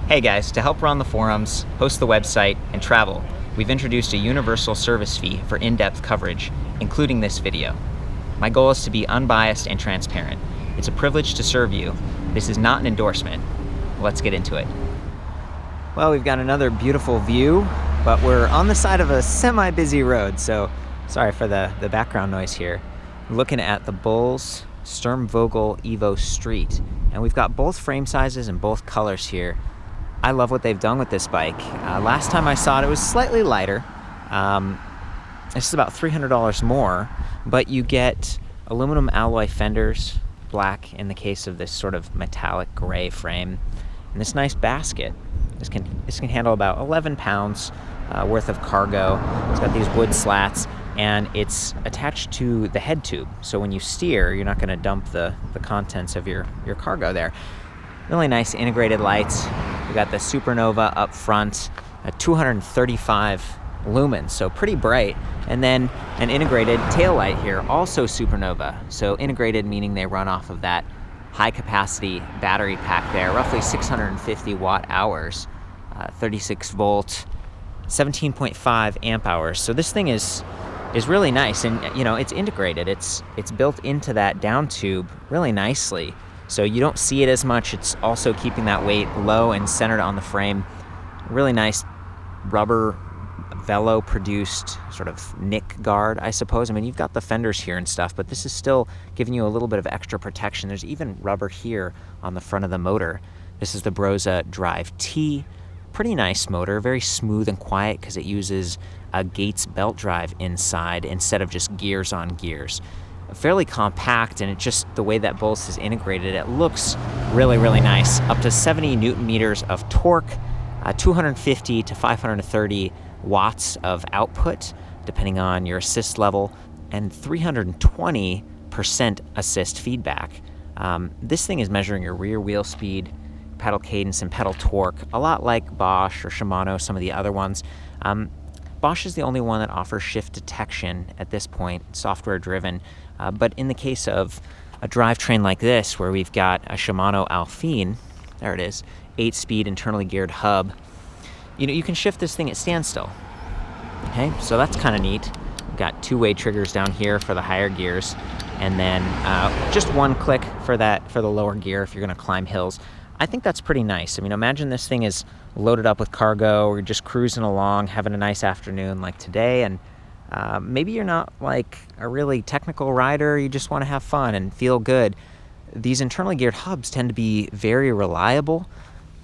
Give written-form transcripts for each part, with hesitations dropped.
Hey guys, to help run the forums, host the website, and travel, we've introduced a universal service fee for in-depth coverage, including this video. My goal is to be unbiased and transparent. It's a privilege to serve you. This is not an endorsement. Let's get into it. Well, we've got another beautiful view, but we're on the side of a semi-busy road, so sorry for the background noise here. We're looking at the BULLS Sturmvogel EVO Street, and we've got both frame sizes and both colors here. I love what they've done with this bike. Last time I saw it was slightly lighter. This is about $300 more, but you get aluminum alloy fenders, black in the case of this sort of metallic gray frame, and this nice basket. This can handle about 11 pounds worth of cargo. It's got these wood slats, and it's attached to the head tube. So when you steer, you're not going to dump the contents of your cargo there. Really nice integrated lights. We got the Supernova up front, 235 lumens, so pretty bright. And then an integrated tail light here, also Supernova. So integrated meaning they run off of that high capacity battery pack there, roughly 650 watt hours, 36 volt, 17.5 amp hours. So this thing is really nice, and you know, it's integrated. It's built into that down tube really nicely. So you don't see it as much. It's also keeping that weight low and centered on the frame. Really nice rubber Velo produced sort of nick guard, I suppose. I mean, you've got the fenders here and stuff, but this is still giving you a little bit of extra protection. There's even rubber here on the front of the motor. This is the Brose Drive T. Pretty nice motor, very smooth and quiet because it uses a Gates belt drive inside instead of just gears on gears. Fairly compact, and it just, the way that BULLS is integrated, it looks really, really nice. Up to 70 Newton meters of torque, 250 to 530 watts of output, depending on your assist level, and 320% assist feedback. This thing is measuring your rear wheel speed, pedal cadence, and pedal torque, a lot like Bosch or Shimano, some of the other ones. Bosch is the only one that offers shift detection at this point, software driven. But in the case of a drivetrain like this, where we've got a Shimano Alpine, there it is, 8-speed internally geared hub, you can shift this thing at standstill. Okay, so that's kind of neat. We've got two-way triggers down here for the higher gears, and then just one click for the lower gear if you're going to climb hills. I think that's pretty nice. I mean, imagine this thing is loaded up with cargo, or you're just cruising along, having a nice afternoon like today, and maybe you're not like a really technical rider, you just want to have fun and feel good. These internally geared hubs tend to be very reliable.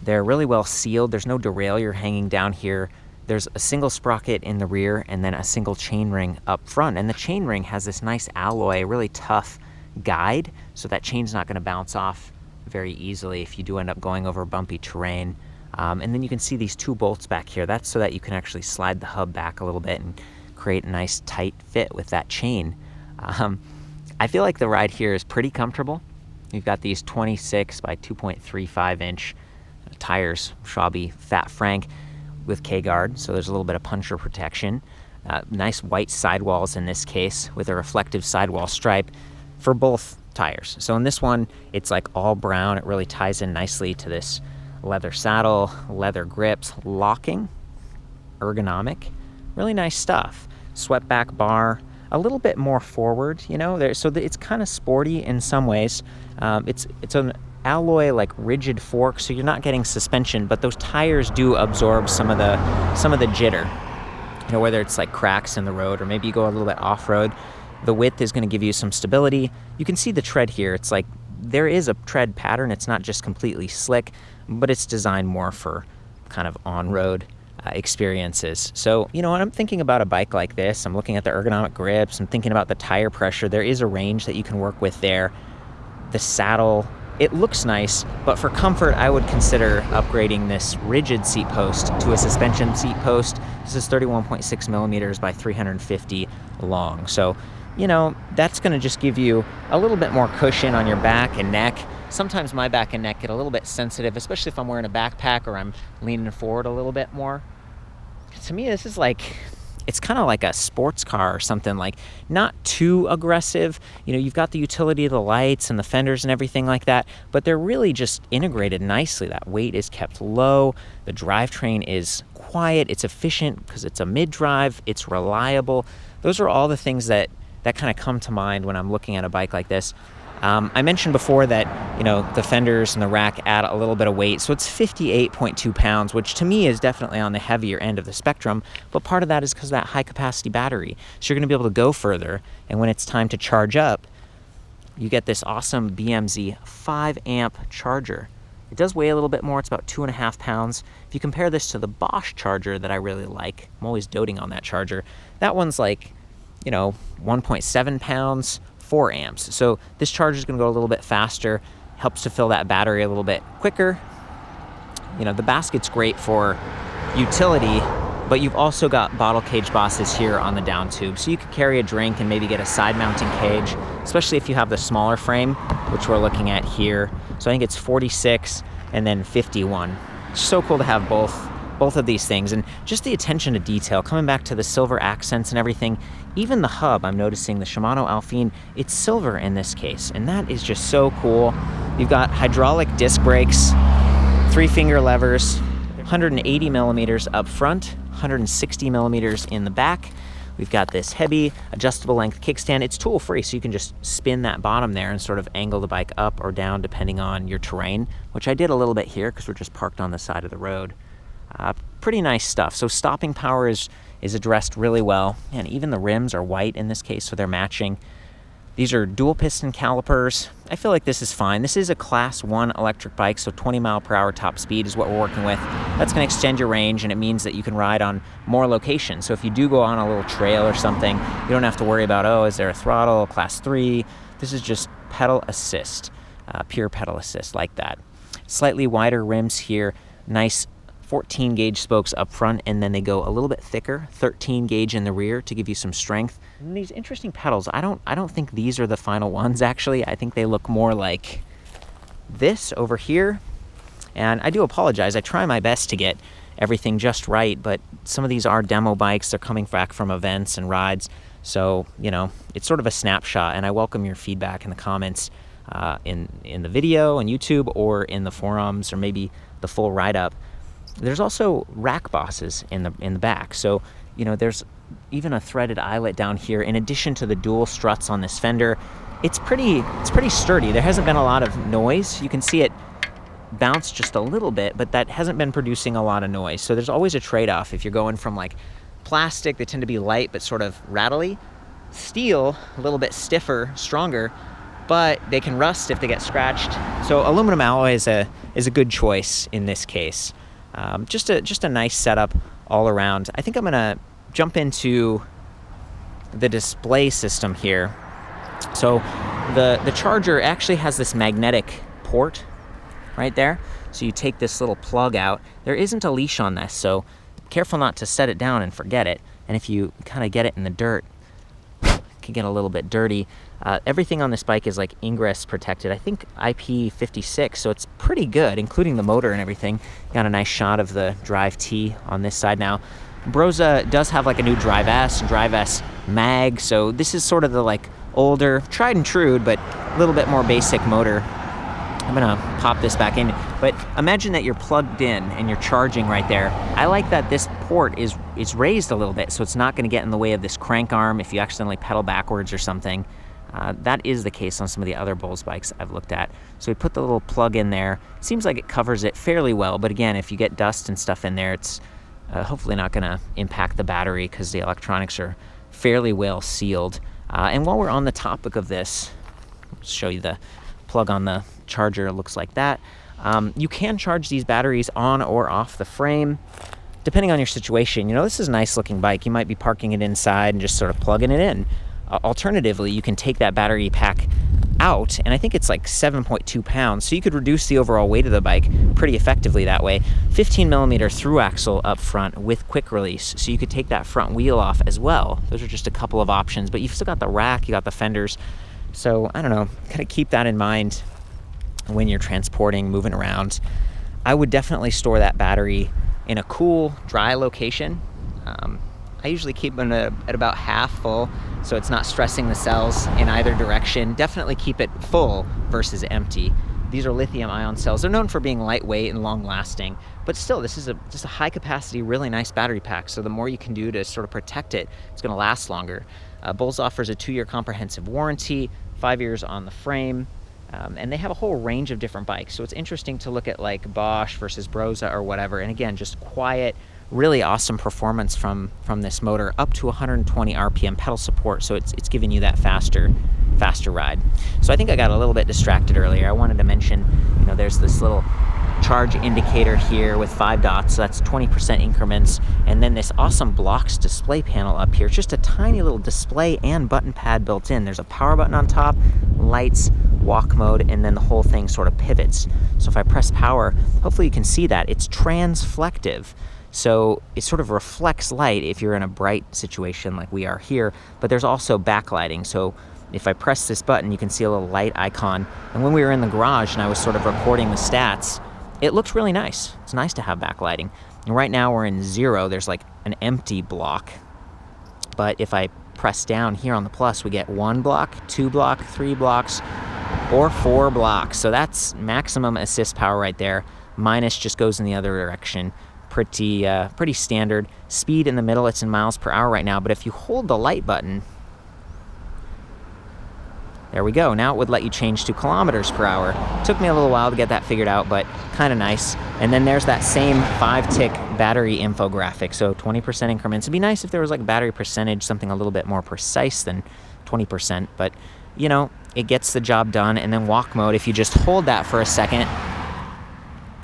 They're really well sealed. There's no derailleur hanging down here. There's a single sprocket in the rear and then a single chainring up front. And the chainring has this nice alloy, really tough guide, so that chain's not going to bounce off very easily if you do end up going over bumpy terrain. And then you can see these two bolts back here. That's so that you can actually slide the hub back a little bit and create a nice tight fit with that chain. I feel like the ride here is pretty comfortable. You've got these 26 by 2.35 inch tires, Schwalbe Fat Frank with K-guard, so there's a little bit of puncture protection. Nice white sidewalls in this case with a reflective sidewall stripe for both tires. So in this one, it's like all brown. It really ties in nicely to this leather saddle, leather grips, locking, ergonomic, really nice stuff. Swept back bar, a little bit more forward, it's kind of sporty in some ways. It's an alloy like rigid fork, so you're not getting suspension, but those tires do absorb some of the jitter. Whether it's like cracks in the road or maybe you go a little bit off-road, the width is going to give you some stability. You can see the tread here. It's like there is a tread pattern. It's not just completely slick, but it's designed more for kind of on-road experiences. So, when I'm thinking about a bike like this, I'm looking at the ergonomic grips, I'm thinking about the tire pressure. There is a range that you can work with there. The saddle, it looks nice, but for comfort, I would consider upgrading this rigid seat post to a suspension seat post. This is 31.6 millimeters by 350 long. So, that's going to just give you a little bit more cushion on your back and neck. Sometimes my back and neck get a little bit sensitive, especially if I'm wearing a backpack or I'm leaning forward a little bit more. To me, this is like it's kind of like a sports car or something, like not too aggressive. You know, you've got the utility of the lights and the fenders and everything like that, but they're really just integrated nicely. That weight is kept low. The drivetrain is quiet. It's efficient because it's a mid-drive. It's reliable. Those are all the things that kind of come to mind when I'm looking at a bike like this. I mentioned before that, you know, the fenders and the rack add a little bit of weight, so it's 58.2 pounds, which to me is definitely on the heavier end of the spectrum, but part of that is because of that high-capacity battery. So you're going to be able to go further, and when it's time to charge up, you get this awesome BMZ 5-amp charger. It does weigh a little bit more. It's about 2.5 pounds. If you compare this to the Bosch charger that I really like, I'm always doting on that charger, that one's like, you know, 1.7 pounds, 4 amps. So this charger is going to go a little bit faster, helps to fill that battery a little bit quicker. You know, the basket's great for utility, but you've also got bottle cage bosses here on the down tube. So you could carry a drink and maybe get a side mounting cage, especially if you have the smaller frame, which we're looking at here. So I think it's 46 and then 51. It's so cool to have both of these things, and just the attention to detail, coming back to the silver accents and everything. Even the hub, I'm noticing the Shimano Alpine, it's silver in this case, and that is just so cool. You've got hydraulic disc brakes, 3-finger levers, 180 millimeters up front, 160 millimeters in the back. We've got this heavy adjustable length kickstand. It's tool free, so you can just spin that bottom there and sort of angle the bike up or down depending on your terrain, which I did a little bit here because we're just parked on the side of the road. Pretty nice stuff. So stopping power is addressed really well, and even the rims are white in this case, so they're matching. These are dual piston calipers. I feel like this is fine. This is a class 1 electric bike, so 20 mile per hour top speed is what we're working with. That's going to extend your range, and it means that you can ride on more locations. So if you do go on a little trail or something, you don't have to worry about, oh, is there a throttle, class 3? This is just pedal assist, pure pedal assist like that. Slightly wider rims here, nice 14 gauge spokes up front, and then they go a little bit thicker, 13 gauge in the rear to give you some strength. And these interesting pedals, I don't think these are the final ones actually. I think they look more like this over here. And I do apologize. I try my best to get everything just right, but some of these are demo bikes. They're coming back from events and rides. So, you know, it's sort of a snapshot, and I welcome your feedback in the comments in the video on YouTube or in the forums or maybe the full write-up. There's also rack bosses in the back. So, you know, there's even a threaded eyelet down here in addition to the dual struts on this fender. It's pretty sturdy. There hasn't been a lot of noise. You can see it bounce just a little bit, but that hasn't been producing a lot of noise. So there's always a trade-off. If you're going from like plastic, they tend to be light but sort of rattly. Steel, a little bit stiffer, stronger, but they can rust if they get scratched. So aluminum alloy is a good choice in this case. Just a nice setup all around. I think I'm gonna jump into the display system here. So the charger actually has this magnetic port right there. So you take this little plug out. There isn't a leash on this, so careful not to set it down and forget it. And if you kind of get it in the dirt, it can get a little bit dirty. Everything on this bike is like ingress protected. I think IP56, so it's pretty good, including the motor and everything. Got a nice shot of the Drive T on this side now. Brose does have like a new Drive S and Drive S mag, so this is sort of the like older, tried and true, but a little bit more basic motor. I'm gonna pop this back in, but imagine that you're plugged in and you're charging right there. I like that this port is raised a little bit, so it's not gonna get in the way of this crank arm if you accidentally pedal backwards or something. That is the case on some of the other BULLS bikes I've looked at. So we put the little plug in there. Seems like it covers it fairly well, but again, if you get dust and stuff in there, it's hopefully not gonna impact the battery because the electronics are fairly well sealed. And while we're on the topic of this, I'll show you the plug on the charger. It looks like that. You can charge these batteries on or off the frame, depending on your situation. You know, this is a nice looking bike. You might be parking it inside and just sort of plugging it in. Alternatively, you can take that battery pack out, and I think it's like 7.2 pounds, so you could reduce the overall weight of the bike pretty effectively that way. 15 millimeter through axle up front with quick release, so you could take that front wheel off as well. Those are just a couple of options, but you've still got the rack, you got the fenders, so I don't know, kind of keep that in mind when you're transporting, moving around. I would definitely store that battery in a cool, dry location. I usually keep them at about half full, so it's not stressing the cells in either direction. Definitely keep it full versus empty. These are lithium ion cells. They're known for being lightweight and long lasting, but still, this is just a high capacity, really nice battery pack. So the more you can do to sort of protect it, it's gonna last longer. BULLS offers a 2-year comprehensive warranty, 5 years on the frame, and they have a whole range of different bikes. So it's interesting to look at like Bosch versus Brose or whatever. And again, just quiet, really awesome performance from this motor, up to 120 RPM pedal support. So it's giving you that faster ride. So I think I got a little bit distracted earlier. I wanted to mention, you know, there's this little charge indicator here with 5 dots, so that's 20% increments, and then this awesome blocks display panel up here. It's just a tiny little display and button pad built in. There's a power button on top, lights, walk mode, and then the whole thing sort of pivots. So if I press power, hopefully you can see that it's transflective. So it sort of reflects light if you're in a bright situation like we are here, but there's also backlighting. So if I press this button, you can see a little light icon. And when we were in the garage and I was sort of recording the stats, it looks really nice. It's nice to have backlighting. And right now we're in 0. There's like an empty block. But if I press down here on the plus, we get 1 block, 2 block, 3 blocks, or 4 blocks. So that's maximum assist power right there. Minus just goes in the other direction. Pretty standard. Speed in the middle, it's in miles per hour right now. But if you hold the light button, there we go. Now it would let you change to kilometers per hour. Took me a little while to get that figured out, but kind of nice. And then there's that same 5-tick battery infographic, so 20% increments. It'd be nice if there was like a battery percentage, something a little bit more precise than 20%, but you know, it gets the job done. And then walk mode, if you just hold that for a second,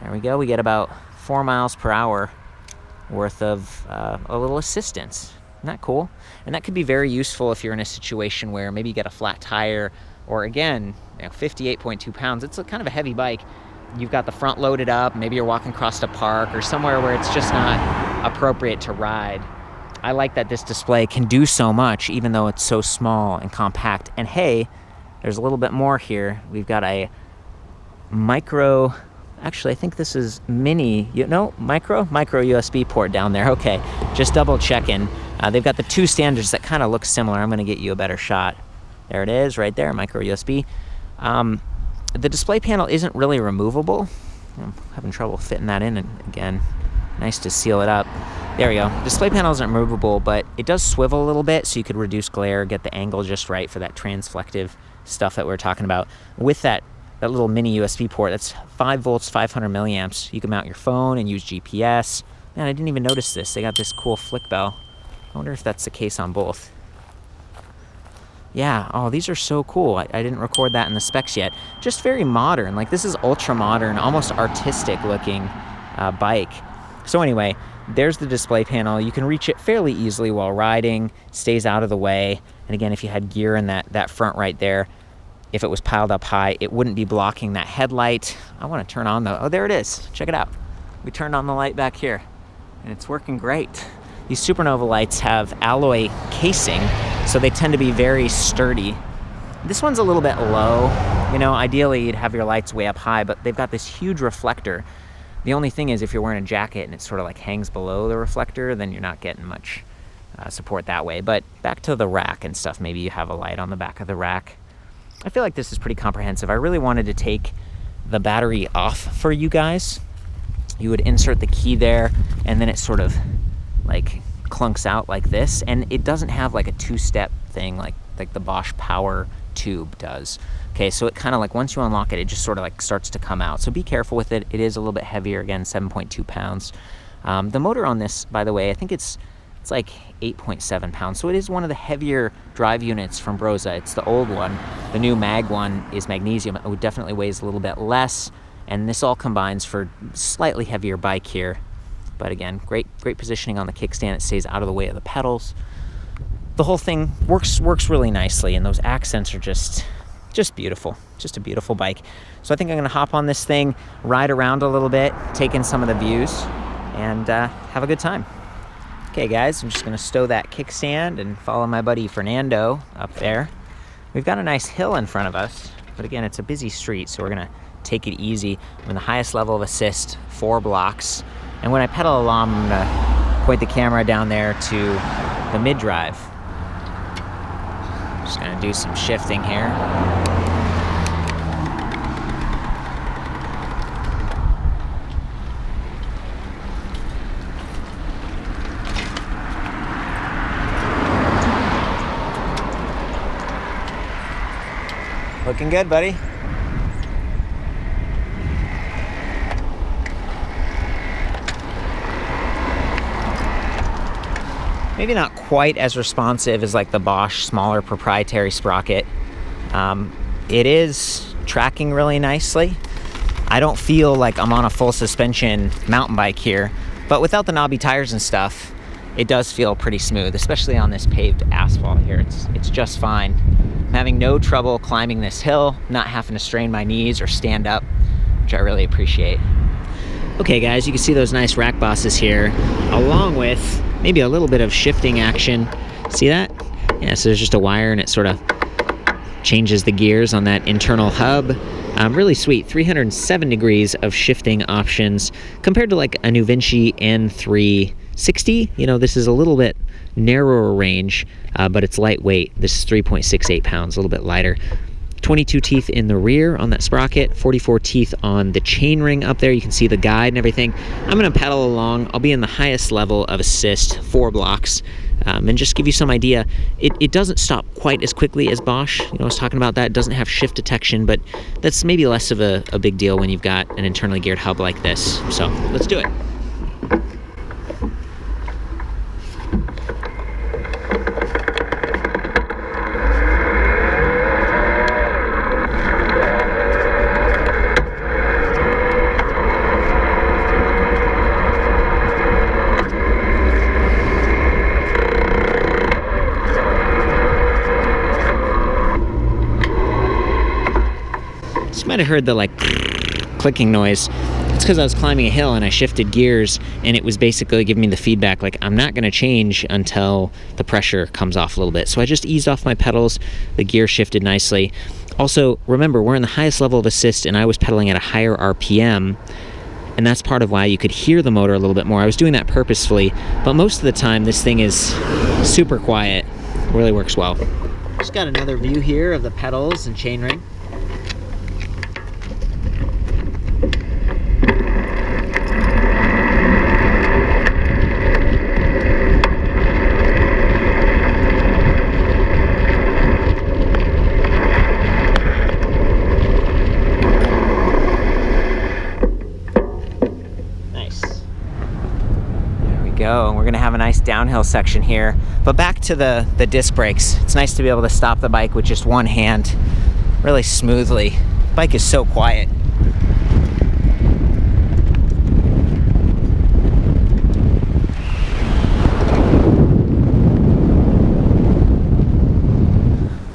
there we go. We get about 4 miles per hour worth of a little assistance. Isn't that cool? And that could be very useful if you're in a situation where maybe you get a flat tire, or again, 58.2 pounds. It's a kind of a heavy bike. You've got the front loaded up. Maybe you're walking across a park or somewhere where it's just not appropriate to ride. I like that this display can do so much, even though it's so small and compact. And hey, there's a little bit more here. We've got a micro. Actually, I think this is mini. Micro USB port down there. Okay, just double checking. They've got the 2 standards that kind of look similar. I'm going to get you a better shot. There it is, right there, micro USB. The display panel isn't really removable. I'm having trouble fitting that in, and again, nice to seal it up. There we go. Display panel isn't removable, but it does swivel a little bit, so you could reduce glare, get the angle just right for that transflective stuff that we were talking about. With that little mini USB port, that's 5 volts, 500 milliamps. You can mount your phone and use GPS. Man, I didn't even notice this. They got this cool flick bell. I wonder if that's the case on both. Yeah, oh, these are so cool. I didn't record that in the specs yet. Just very modern. Like, this is ultra modern, almost artistic looking bike. So anyway, there's the display panel. You can reach it fairly easily while riding. Stays out of the way. And again, if you had gear in that front right there, if it was piled up high, it wouldn't be blocking that headlight. I want to turn on the, oh, there it is. Check it out. We turned on the light back here, and it's working great. These Supernova lights have alloy casing, so they tend to be very sturdy. This one's a little bit low. You know, ideally you'd have your lights way up high, but they've got this huge reflector. The only thing is, if you're wearing a jacket and it sort of like hangs below the reflector, then you're not getting much support that way. But back to the rack and stuff, maybe you have a light on the back of the rack. I feel like this is pretty comprehensive. I really wanted to take the battery off for you guys. You would insert the key there, and then it sort of like clunks out like this, and it doesn't have like a 2-step thing like the Bosch power tube does. Okay, so it kind of like, once you unlock it, it just sort of like starts to come out. So be careful with it. It is a little bit heavier, again, 7.2 pounds. The motor on this, by the way, I think it's like 8.7 pounds. So it is one of the heavier drive units from Brose. It's the old one. The new mag one is magnesium. It definitely weighs a little bit less, and this all combines for slightly heavier bike here. But again, great positioning on the kickstand. It stays out of the way of the pedals. The whole thing works really nicely, and those accents are just beautiful. Just a beautiful bike. So I think I'm gonna hop on this thing, ride around a little bit, take in some of the views, and have a good time. Okay guys, I'm just gonna stow that kickstand and follow my buddy Fernando up there. We've got a nice hill in front of us, but again, it's a busy street, so we're gonna take it easy. I'm in the highest level of assist, 4 blocks. And when I pedal along, I'm gonna point the camera down there to the mid-drive. Just gonna do some shifting here. Looking good, buddy. Maybe not quite as responsive as like the Bosch smaller proprietary sprocket. It is tracking really nicely. I don't feel like I'm on a full suspension mountain bike here, but without the knobby tires and stuff, it does feel pretty smooth, especially on this paved asphalt here. It's just fine. I'm having no trouble climbing this hill, not having to strain my knees or stand up, which I really appreciate. Okay guys, you can see those nice rack bosses here, along with maybe a little bit of shifting action. See that? Yeah, so there's just a wire and it sort of changes the gears on that internal hub. Really sweet, 307 degrees of shifting options compared to like a New Vinci N360. You know, this is a little bit narrower range, but it's lightweight. This is 3.68 pounds, a little bit lighter. 22 teeth in the rear on that sprocket, 44 teeth on the chainring up there. You can see the guide and everything. I'm going to pedal along. I'll be in the highest level of assist, 4 blocks. And just give you some idea, it doesn't stop quite as quickly as Bosch. You know, I was talking about that. It doesn't have shift detection, but that's maybe less of a big deal when you've got an internally geared hub like this. So let's do it. Might have heard the like clicking noise. It's because I was climbing a hill and I shifted gears, and it was basically giving me the feedback like I'm not going to change until the pressure comes off a little bit. So I just eased off my pedals. The gear shifted nicely. Also, remember, we're in the highest level of assist and I was pedaling at a higher RPM, and that's part of why you could hear the motor a little bit more. I was doing that purposefully, but most of the time this thing is super quiet. Really works well. Just got another view here of the pedals and chainring. Go, and we're gonna have a nice downhill section here, but back to the disc brakes. It's nice to be able to stop the bike with just one hand really smoothly. The bike is so quiet.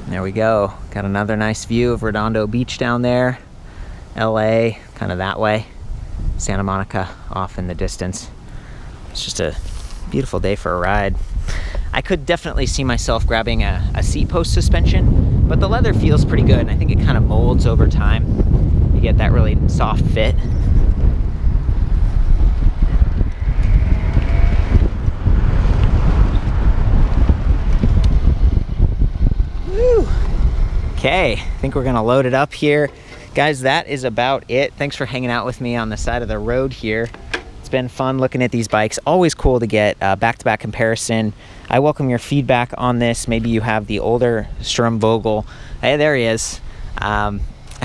There we go. Got another nice view of Redondo Beach down there. LA kind of that way, Santa Monica off in the distance. It's just a beautiful day for a ride. I could definitely see myself grabbing a seat post suspension, but the leather feels pretty good, and I think it kind of molds over time. You get that really soft fit. Woo! Okay, I think we're gonna load it up here. Guys, that is about it. Thanks for hanging out with me on the side of the road here. Been fun looking at these bikes. Always cool to get back-to-back comparison. I welcome your feedback on this. Maybe you have the older Sturmvogel. Hey, there he is. I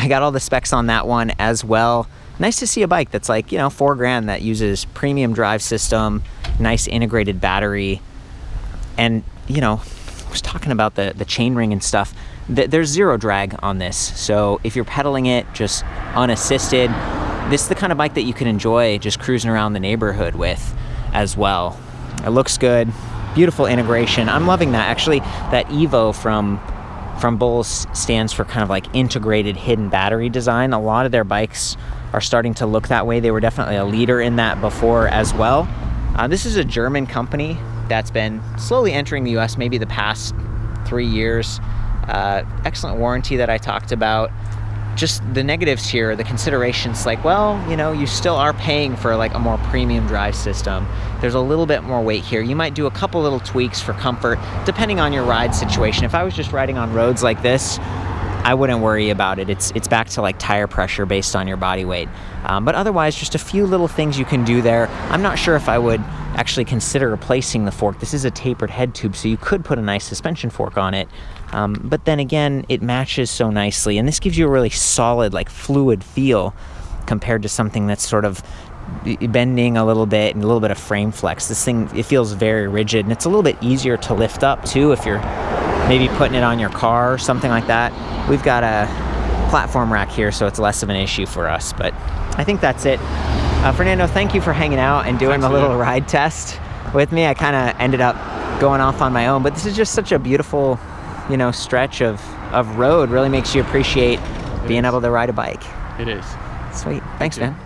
got all the specs on that one as well. Nice to see a bike that's like, you know, $4,000 that uses premium drive system, nice integrated battery, and you know, I was talking about the chainring and stuff. There's zero drag on this, so if you're pedaling it just unassisted, this is the kind of bike that you can enjoy just cruising around the neighborhood with as well. It looks good, beautiful integration. I'm loving that. Actually, that EVO from BULLS stands for kind of like integrated hidden battery design. A lot of their bikes are starting to look that way. They were definitely a leader in that before as well. This is a German company that's been slowly entering the US maybe the past 3 years. Excellent warranty that I talked about. just the negatives here, the considerations, like, well, you know, you still are paying for like a more premium drive system. There's a little bit more weight here. You might do a couple little tweaks for comfort, depending on your ride situation. If I was just riding on roads like this, I wouldn't worry about it. It's back to like tire pressure based on your body weight. But otherwise, just a few little things you can do there. I'm not sure if I would actually consider replacing the fork. This is a tapered head tube, so you could put a nice suspension fork on it. But then again, it matches so nicely, and this gives you a really solid, like fluid feel compared to something that's sort of bending a little bit and a little bit of frame flex. This thing, it feels very rigid, and it's a little bit easier to lift up too if you're maybe putting it on your car or something like that. We've got a platform rack here, so it's less of an issue for us, but I think that's it. Fernando, thank you for hanging out and doing the little ride test with me. I kind of ended up going off on my own, but this is just such a beautiful, you know, stretch of road. Really makes you appreciate being able to ride a bike. It is. Sweet. Thanks, man.